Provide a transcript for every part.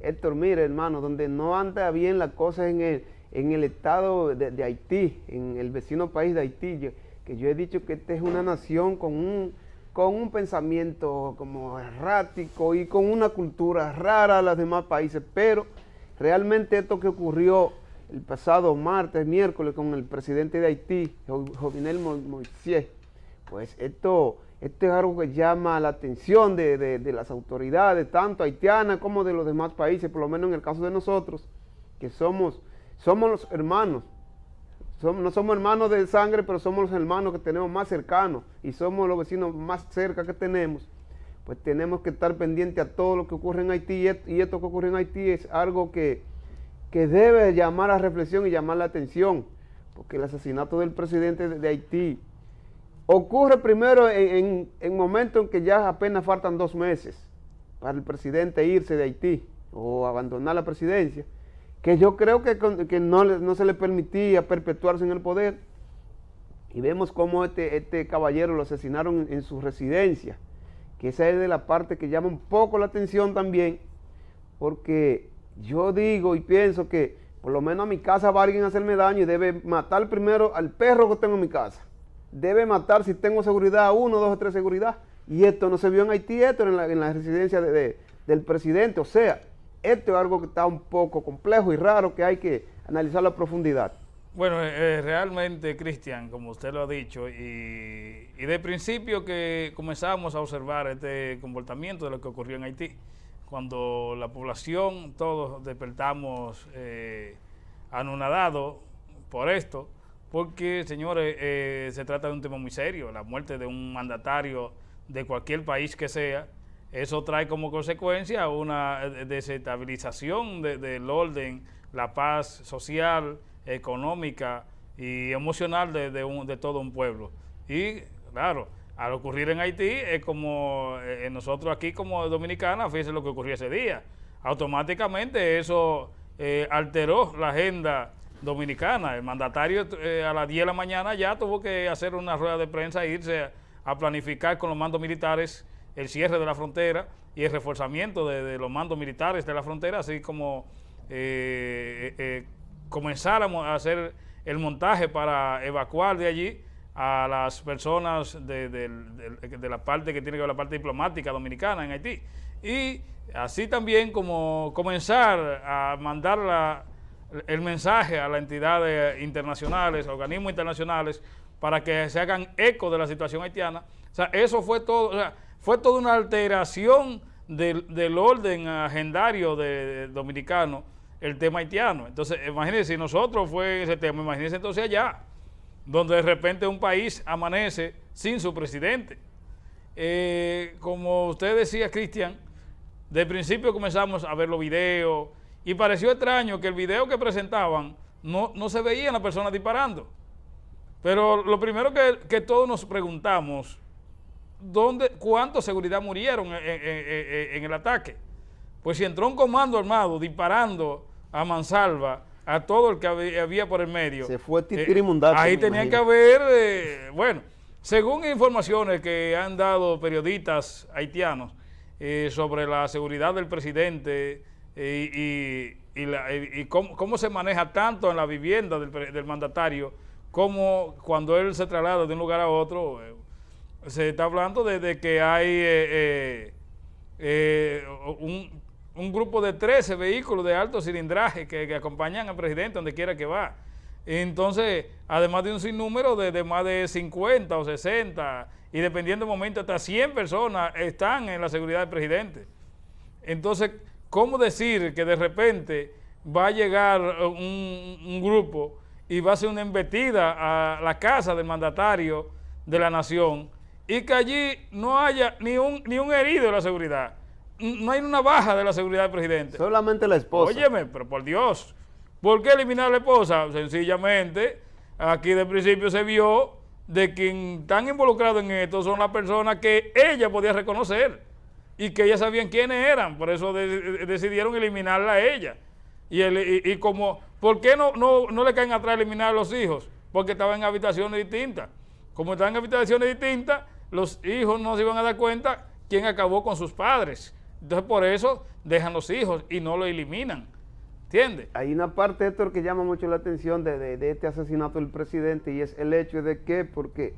Héctor, mire, hermano, donde no anda bien las cosas en el estado de Haití, en el vecino país de Haití, que yo he dicho que esta es una nación con un pensamiento como errático y con una cultura rara a los demás países, pero realmente esto que ocurrió el pasado martes, miércoles, con el presidente de Haití, Jovenel Moïse, pues esto es algo que llama la atención de las autoridades, tanto haitianas como de los demás países, por lo menos en el caso de nosotros, que somos los hermanos. No somos hermanos de sangre, pero somos los hermanos que tenemos más cercanos y somos los vecinos más cerca que tenemos. Pues tenemos que estar pendientes a todo lo que ocurre en Haití, y esto que ocurre en Haití es algo que debe llamar a reflexión y llamar la atención, porque el asesinato del presidente de Haití ocurre primero en momentos en que ya apenas faltan 2 meses para el presidente irse de Haití o abandonar la presidencia, que yo creo que no se le permitía perpetuarse en el poder, y vemos cómo este caballero lo asesinaron en su residencia, que esa es de la parte que llama un poco la atención también, porque yo digo y pienso que por lo menos a mi casa va alguien a hacerme daño y debe matar primero al perro que tengo en mi casa. Debe matar, si tengo seguridad, 1, 2 o 3 seguridad. Y esto no se vio en Haití, esto en la residencia del presidente. O sea, esto es algo que está un poco complejo y raro, que hay que analizarlo a profundidad. Bueno, realmente, Cristian, como usted lo ha dicho, y de principio que comenzamos a observar este comportamiento de lo que ocurrió en Haití, cuando la población, todos despertamos anonadados por esto, porque, señores, se trata de un tema muy serio. La muerte de un mandatario de cualquier país que sea, eso trae como consecuencia una desestabilización del orden, la paz social, económica y emocional de todo un pueblo. Y, claro, al ocurrir en Haití, es como nosotros aquí como dominicanos, fíjense lo que ocurrió ese día. Automáticamente eso alteró la agenda dominicana. El mandatario a las 10 de la mañana ya tuvo que hacer una rueda de prensa e irse a planificar con los mandos militares el cierre de la frontera y el reforzamiento de los mandos militares de la frontera, así como comenzáramos a hacer el montaje para evacuar de allí a las personas de la parte que tiene que ver la parte diplomática dominicana en Haití. Y así también como comenzar a mandar el mensaje a las entidades internacionales, organismos internacionales, para que se hagan eco de la situación haitiana. O sea, eso fue todo, o sea, fue toda una alteración del orden agendario dominicano, el tema haitiano. Entonces, imagínense, si nosotros fue ese tema, imagínense entonces allá, donde de repente un país amanece sin su presidente. Como usted decía, Cristian, de principio comenzamos a ver los videos, y pareció extraño que el video que presentaban no se veían las personas disparando. Pero lo primero que todos nos preguntamos, ¿cuántos seguridad murieron en el ataque? Pues si entró un comando armado disparando a mansalva a todo el que había por el medio. Se fue titirimundato. Ahí tenían que haber, bueno, según informaciones que han dado periodistas haitianos sobre la seguridad del presidente y cómo se maneja tanto en la vivienda del mandatario como cuando él se traslada de un lugar a otro, se está hablando de que hay un grupo de 13 vehículos de alto cilindraje que acompañan al presidente donde quiera que va. Entonces, además de un sinnúmero de más de 50 o 60, y dependiendo del momento, hasta 100 personas están en la seguridad del presidente. Entonces, ¿cómo decir que de repente va a llegar un grupo y va a hacer una embestida a la casa del mandatario de la nación y que allí no haya ni un herido de la seguridad? No hay una baja de la seguridad del presidente. Solamente la esposa. Óyeme, pero por Dios, ¿por qué eliminar a la esposa? Sencillamente, aquí de principio se vio de quien están involucrados en esto son las personas que ella podía reconocer y que ellas sabían quiénes eran, por eso decidieron eliminarla a ella. Y como, ¿por qué no le caen atrás eliminar a los hijos? Porque estaban en habitaciones distintas. Como estaban en habitaciones distintas, los hijos no se iban a dar cuenta quién acabó con sus padres. Entonces por eso dejan los hijos y no lo eliminan. ¿Entiendes? Hay una parte, Héctor, que llama mucho la atención de este asesinato del presidente, y es el hecho de que, porque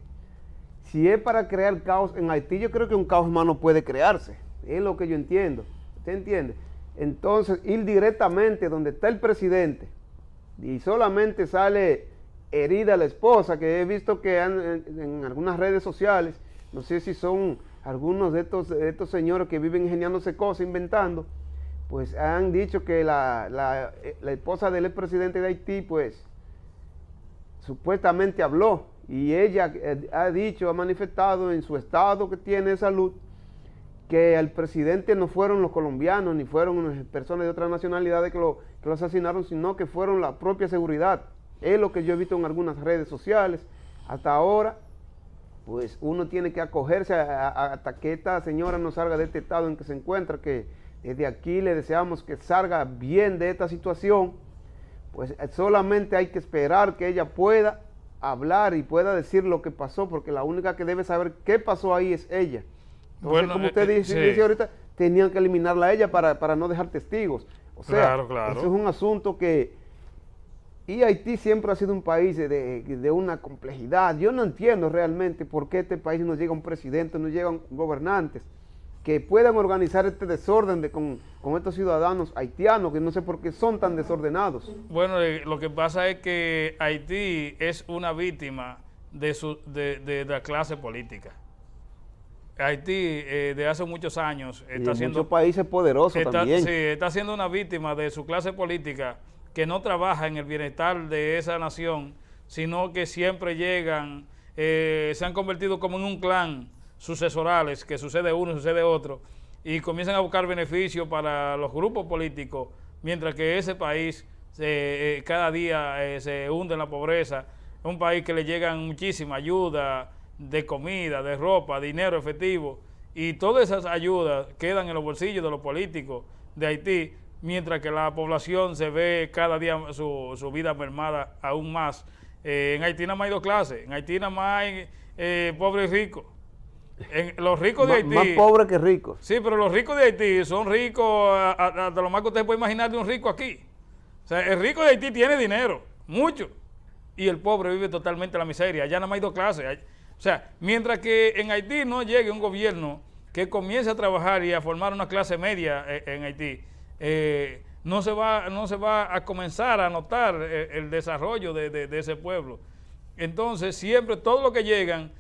si es para crear caos en Haití, yo creo que un caos humano puede crearse, es lo que yo entiendo. ¿Usted entiende? Entonces, ir directamente donde está el presidente y solamente sale herida la esposa, que he visto que en algunas redes sociales, no sé si son algunos de estos señores que viven ingeniándose cosas, inventando, pues han dicho que la esposa del expresidente de Haití, pues, supuestamente habló, y ella ha dicho, ha manifestado en su estado que tiene de salud, que al presidente no fueron los colombianos, ni fueron personas de otras nacionalidades que lo asesinaron, sino que fueron la propia seguridad. Es lo que yo he visto en algunas redes sociales. Hasta ahora, pues uno tiene que acogerse hasta que esta señora no salga de este estado en que se encuentra, que desde aquí le deseamos que salga bien de esta situación. Pues solamente hay que esperar que ella pueda hablar y pueda decir lo que pasó, porque la única que debe saber qué pasó ahí es ella. Entonces, bueno, como usted dice ahorita, tenían que eliminarla a ella para no dejar testigos. O sea, claro. Eso es un asunto que... Y Haití siempre ha sido un país de una complejidad. Yo no entiendo realmente por qué este país no llega un presidente, no llegan gobernantes que puedan organizar este desorden con estos ciudadanos haitianos, que no sé por qué son tan desordenados. Bueno, lo que pasa es que Haití es una víctima de la clase política. Haití de hace muchos años está siendo... muchos países poderosos también. Sí, está siendo una víctima de su clase política que no trabaja en el bienestar de esa nación, sino que siempre llegan, se han convertido como en un clan sucesorales, que sucede uno, sucede otro, y comienzan a buscar beneficios para los grupos políticos, mientras que ese país cada día se hunde en la pobreza. Es un país que le llegan muchísima ayuda de comida, de ropa, dinero efectivo, y todas esas ayudas quedan en los bolsillos de los políticos de Haití, mientras que la población se ve cada día su vida mermada aún más. En Haití nada más hay dos clases, en Haití nada más hay pobres y ricos. Los ricos de Haití... Más pobres que ricos. Sí, pero los ricos de Haití son ricos hasta lo más que usted puede imaginar de un rico aquí. O sea, el rico de Haití tiene dinero, mucho, y el pobre vive totalmente en la miseria. Allá nada más hay dos clases. O sea, mientras que en Haití no llegue un gobierno que comience a trabajar y a formar una clase media en Haití, no se va a comenzar a notar el desarrollo de ese pueblo. Entonces, siempre todo lo que llegan,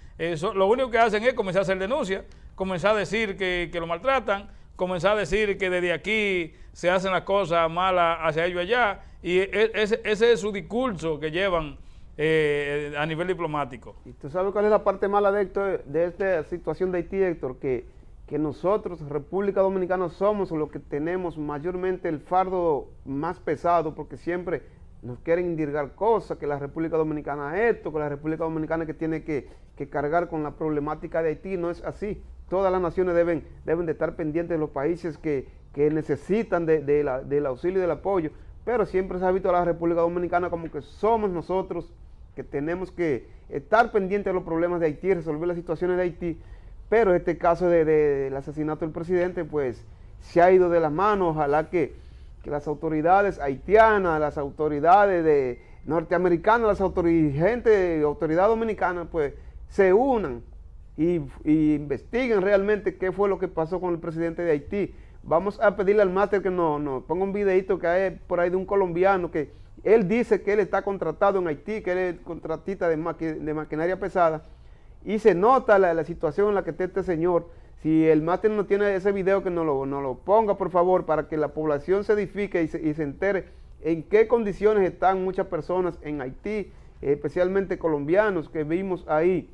lo único que hacen es comenzar a hacer denuncias, comenzar a decir que lo maltratan, comenzar a decir que desde aquí se hacen las cosas malas hacia ellos allá, y ese es su discurso que llevan a nivel diplomático. ¿Y tú sabes cuál es la parte mala de esta situación de Haití, Héctor? Que nosotros, República Dominicana, somos los que tenemos mayormente el fardo más pesado, porque siempre nos quieren indirgar cosas, que la República Dominicana esto, que la República Dominicana que tiene que cargar con la problemática de Haití. No es así. Todas las naciones deben de estar pendientes de los países que necesitan del auxilio y del apoyo, pero siempre se ha visto a la República Dominicana como que somos nosotros que tenemos que estar pendientes de los problemas de Haití, resolver las situaciones de Haití. Pero este caso del asesinato del presidente, pues, se ha ido de las manos. Ojalá que las autoridades haitianas, las autoridades norteamericanas, las autoridades dominicanas, pues, se unan y investiguen realmente qué fue lo que pasó con el presidente de Haití. Vamos a pedirle al máster que nos ponga un videito que hay por ahí de un colombiano que él dice que él está contratado en Haití, que él es contratista de maquinaria pesada, y se nota la situación en la que está este señor. Si el máster no tiene ese video, que nos lo ponga, por favor, para que la población se edifique y se entere en qué condiciones están muchas personas en Haití, especialmente colombianos, que vimos ahí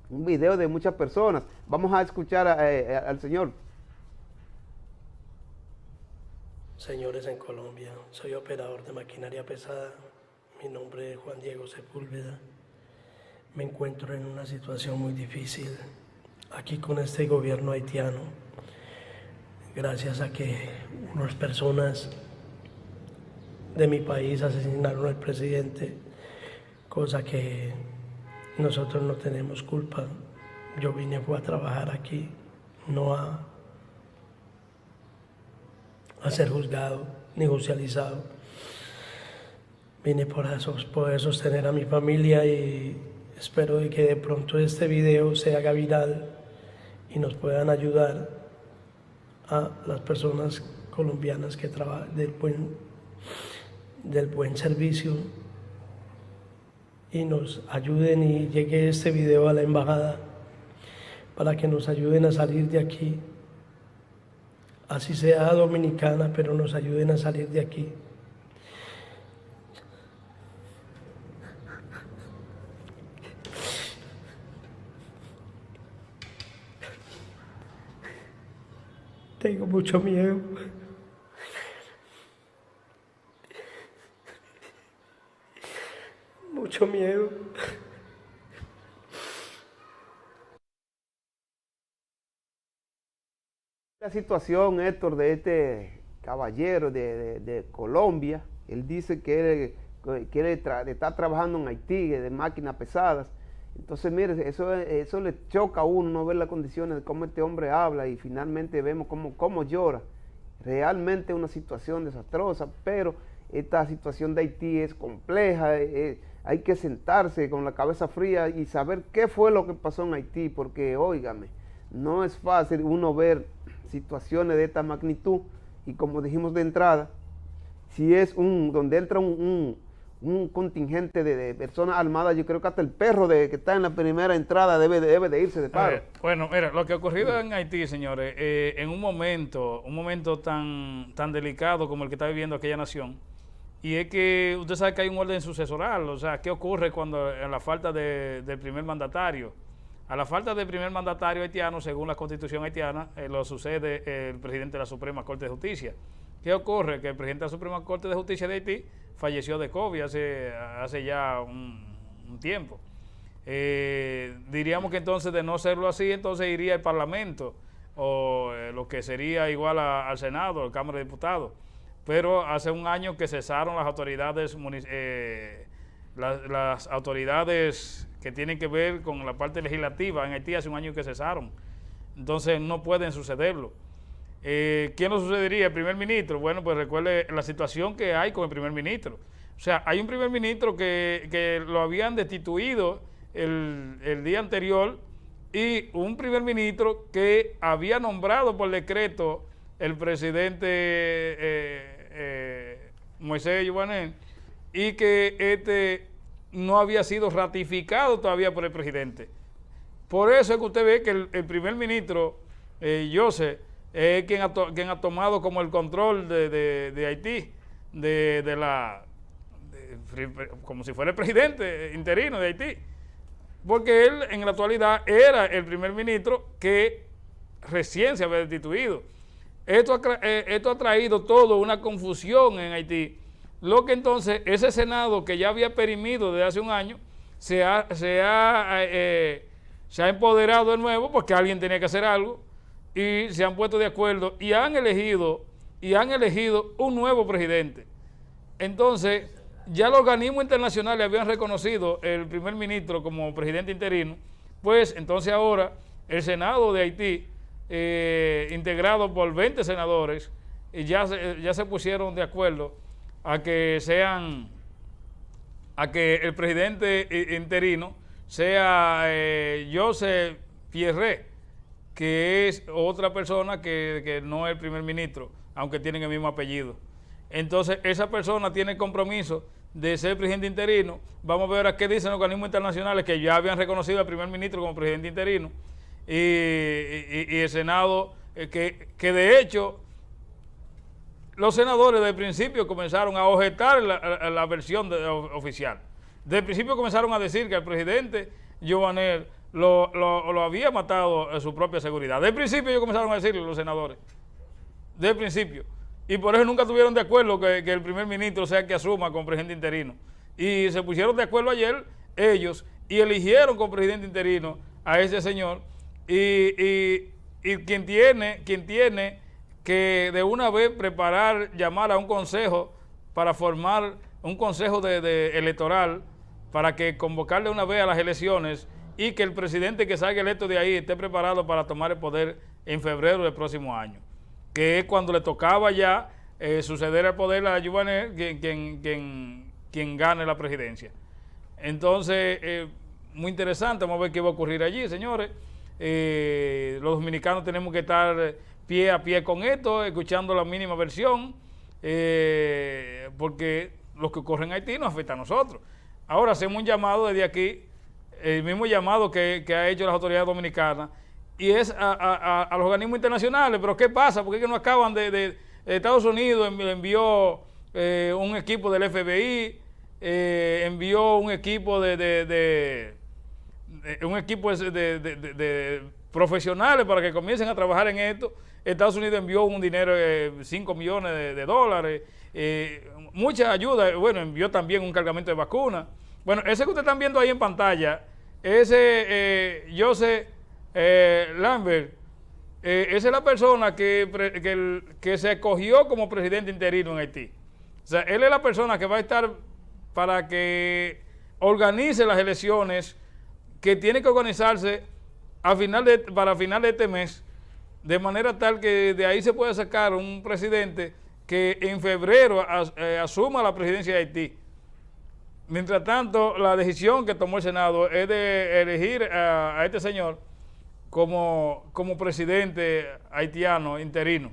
un video de muchas personas. Vamos a escuchar al señor. Señores en Colombia, soy operador de maquinaria pesada. Mi nombre es Juan Diego Sepúlveda. Me encuentro en una situación muy difícil aquí con este gobierno haitiano, gracias a que unas personas de mi país asesinaron al presidente, cosa que nosotros no tenemos culpa. Yo fue a trabajar aquí, no a a ser juzgado ni judicializado. Vine por poder sostener a mi familia y espero de que de pronto este video se haga viral y nos puedan ayudar a las personas colombianas que trabajan del buen servicio y nos ayuden y llegue este video a la embajada para que nos ayuden a salir de aquí, así sea dominicana, pero nos ayuden a salir de aquí. Tengo mucho miedo. Mucho miedo. La situación, Héctor, de este caballero de Colombia, él dice que está trabajando en Haití, de máquinas pesadas. Entonces, mire, eso le choca a uno, no ver las condiciones de cómo este hombre habla y finalmente vemos cómo llora. Realmente es una situación desastrosa, pero esta situación de Haití es compleja, hay que sentarse con la cabeza fría y saber qué fue lo que pasó en Haití, porque, óigame, no es fácil uno ver situaciones de esta magnitud y como dijimos de entrada, si es donde entra un contingente de personas armadas, yo creo que hasta el perro que está en la primera entrada debe de irse de paro. Bueno, mira, lo que ha ocurrido en Haití, señores, en un momento tan delicado como el que está viviendo aquella nación, y es que usted sabe que hay un orden sucesoral, o sea, ¿qué ocurre cuando a la falta del primer mandatario? A la falta del primer mandatario haitiano, según la Constitución haitiana, lo sucede el presidente de la Suprema Corte de Justicia. ¿Qué ocurre? Que el presidente de la Suprema Corte de Justicia de Haití falleció de COVID hace ya un tiempo. Diríamos que entonces, de no serlo así, entonces iría el Parlamento, o lo que sería igual al Senado, a la Cámara de Diputados. Pero hace un año que cesaron las autoridades las autoridades que tienen que ver con la parte legislativa en Haití, hace un año que cesaron. Entonces no pueden sucederlo. ¿Quién lo sucedería? ¿El primer ministro? Bueno, pues recuerde la situación que hay con el primer ministro. O sea, hay un primer ministro que lo habían destituido el día anterior y un primer ministro que había nombrado por decreto el presidente Moisés Jovenel y que no había sido ratificado todavía por el presidente. Por eso es que usted ve que el primer ministro, Joseph, es quien ha tomado como el control de Haití, como si fuera el presidente interino de Haití, porque él en la actualidad era el primer ministro que recién se había destituido. Esto ha traído todo una confusión en Haití, lo que entonces ese Senado que ya había perimido desde hace un año se ha empoderado de nuevo porque alguien tenía que hacer algo y se han puesto de acuerdo y han elegido un nuevo presidente. Entonces, ya los organismos internacionales habían reconocido el primer ministro como presidente interino, pues entonces ahora el Senado de Haití, integrado por 20 senadores, ya se pusieron de acuerdo a que el presidente interino sea Joseph Pierre, que es otra persona que no es el primer ministro, aunque tienen el mismo apellido. Entonces, esa persona tiene compromiso de ser presidente interino. Vamos a ver a qué dicen los organismos internacionales que ya habían reconocido al primer ministro como presidente interino. Y el Senado, que de hecho, los senadores de principio comenzaron a objetar la versión oficial. De principio comenzaron a decir que el presidente Jovenel lo había matado a su propia seguridad. De principio ellos comenzaron a decirlo los senadores. De principio. Y por eso nunca estuvieron de acuerdo que el primer ministro sea el que asuma como presidente interino. Y se pusieron de acuerdo ayer ellos y eligieron como presidente interino a ese señor. Y quien tiene que de una vez llamar a un consejo para formar un consejo electoral para que convocarle una vez a las elecciones y que el presidente que salga electo de ahí esté preparado para tomar el poder en febrero del próximo año. que es cuando le tocaba ya suceder al poder a Juvenal, quien gane la presidencia. Entonces, muy interesante, vamos a ver qué va a ocurrir allí, señores. Los dominicanos tenemos que estar pie a pie con esto, escuchando la mínima versión, porque lo que ocurre en Haití nos afecta a nosotros. Ahora hacemos un llamado desde aquí, el mismo llamado que ha hecho las autoridades dominicanas, y es a los organismos internacionales. Pero ¿qué pasa? ¿Por qué que no acaban de Estados Unidos envió un equipo del FBI, envió un equipo de profesionales para que comiencen a trabajar en esto? Estados Unidos envió un dinero, 5 millones de dólares, mucha ayuda. Bueno, envió también un cargamento de vacunas. Bueno, ese que ustedes están viendo ahí en pantalla, ese Joseph Lambert, esa es la persona que se escogió como presidente interino en Haití. O sea, él es la persona que va a estar para que organice las elecciones que tiene que organizarse para final de este mes, de manera tal que de ahí se pueda sacar un presidente que en febrero asuma la presidencia de Haití. Mientras tanto, la decisión que tomó el Senado es de elegir a este señor como presidente haitiano interino.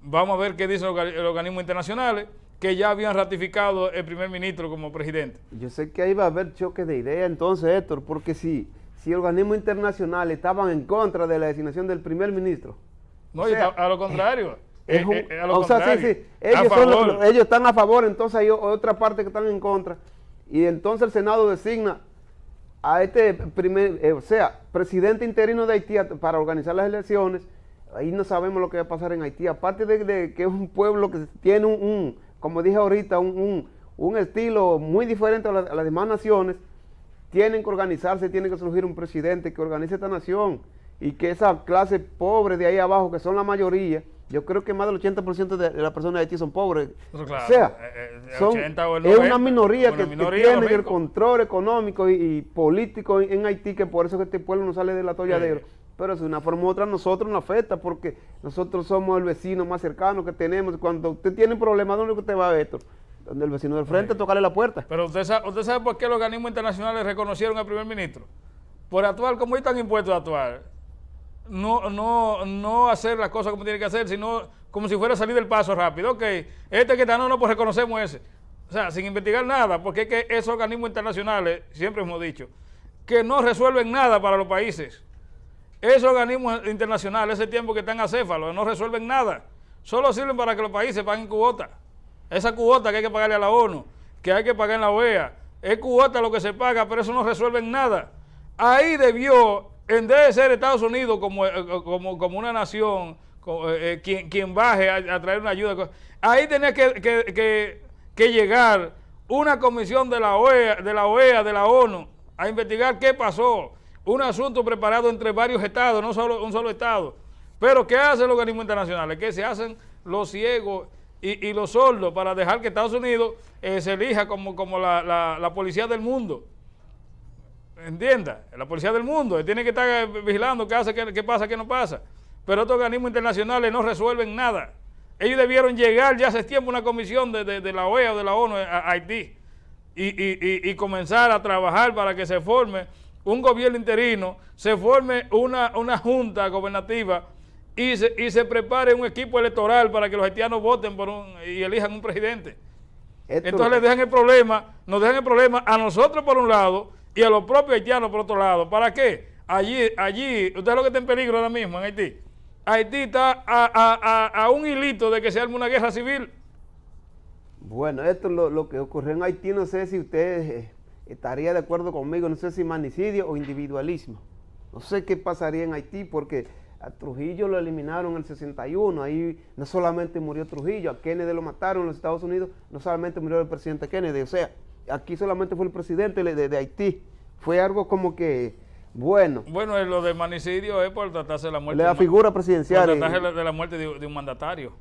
Vamos a ver qué dicen los organismos internacionales, que ya habían ratificado el primer ministro como presidente. Yo sé que ahí va a haber choque de ideas entonces, Héctor, porque si organismos internacionales estaban en contra de la designación del primer ministro. No, o sea, a lo contrario. Sí, ellos están a favor, entonces hay otra parte que están en contra, y entonces el Senado designa a este presidente interino de Haití para organizar las elecciones. Ahí no sabemos lo que va a pasar en Haití, aparte de que es un pueblo que tiene como dije ahorita, un estilo muy diferente a las demás naciones. Tienen que organizarse, tiene que surgir un presidente que organice esta nación, y que esa clase pobre de ahí abajo, que son la mayoría, yo creo que más del 80% de las personas de Haití son pobres. Claro, o sea, es una minoría que tiene el control económico y político en Haití, que por eso que este pueblo no sale del atolladero. Pero de una forma u otra a nosotros nos afecta, porque nosotros somos el vecino más cercano que tenemos. Cuando usted tiene un problema, ¿dónde usted va a esto? Donde el vecino del frente, tocarle la puerta. Pero usted sabe por qué los organismos internacionales reconocieron al primer ministro. Por actuar como están impuestos a actuar. No hacer las cosas como tiene que hacer, sino como si fuera a salir del paso rápido. Ok, este que está, pues reconocemos ese. O sea, sin investigar nada, porque es que esos organismos internacionales, siempre hemos dicho, que no resuelven nada para los países. Esos organismos internacionales, ese tiempo que están acéfalos, no resuelven nada. Solo sirven para que los países paguen cuota. Esa cuota que hay que pagarle a la ONU, que hay que pagar en la OEA, es cuota lo que se paga, pero eso no resuelve nada. Ahí debió, en vez de ser Estados Unidos como una nación, quien baje a traer una ayuda, ahí tenía que llegar una comisión de la OEA, de la ONU, a investigar qué pasó. Un asunto preparado entre varios estados, no solo un solo estado. Pero ¿qué hacen los organismos internacionales? Que se hacen los ciegos y los sordos para dejar que Estados Unidos se elija como la policía del mundo. ¿Entienda? La policía del mundo. Tiene que estar vigilando qué pasa, qué no pasa. Pero estos organismos internacionales no resuelven nada. Ellos debieron llegar ya hace tiempo una comisión de la OEA o de la ONU a Haití y comenzar a trabajar para que se forme un gobierno interino, se forme una junta gobernativa y se prepare un equipo electoral para que los haitianos voten y elijan un presidente. Entonces nos dejan el problema a nosotros por un lado y a los propios haitianos por otro lado. ¿Para qué? Allí, usted es lo que está en peligro ahora mismo en Haití. Haití está a un hilito de que se arme una guerra civil. Bueno, esto es lo que ocurrió en Haití. No sé si usted estaría de acuerdo conmigo, no sé si magnicidio o individualismo. No sé qué pasaría en Haití, porque a Trujillo lo eliminaron en el 61, ahí no solamente murió Trujillo, a Kennedy lo mataron en los Estados Unidos, no solamente murió el presidente Kennedy, o sea, aquí solamente fue el presidente de Haití. Fue algo como que, bueno, lo de magnicidio es por tratarse de la muerte de la figura presidencial. Por tratarse de la muerte de un mandatario.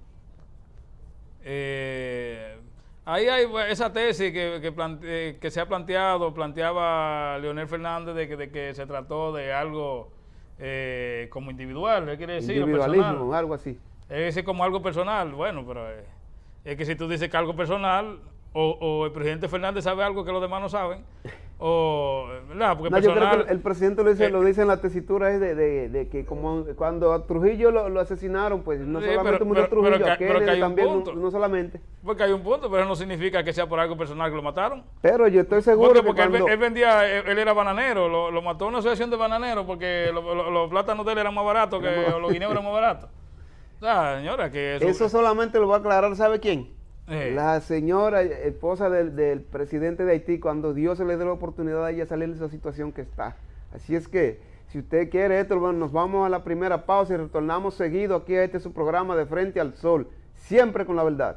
Ahí hay esa tesis que se ha planteaba Leonel Fernández de que se trató de algo como individual, ¿qué quiere decir? Individualismo, algo así. Es como algo personal, bueno, pero es que si tú dices que algo personal, o el presidente Fernández sabe algo que los demás no saben, o, ¿verdad? Porque No, yo personal, creo que el presidente lo dice en la tesitura es de que como cuando a Trujillo lo asesinaron, pues no Sí, solamente murió pero Trujillo, que hay Kennedy un también, punto. no solamente. porque hay un punto, pero eso no significa que sea por algo personal que lo mataron. Pero yo estoy seguro Porque que cuando... él vendía, él era bananero, lo mató una asociación de bananeros porque los plátanos de él eran más baratos que los guineos eran más baratos. O sea, señora, que Eso solamente lo va a aclarar, ¿sabe quién? Sí. La señora esposa del presidente de Haití, cuando Dios se le dé la oportunidad a ella salir de esa situación que está. Así es que, si usted quiere esto, bueno, nos vamos a la primera pausa y retornamos seguido aquí a su programa de Frente al Sol, siempre con la verdad.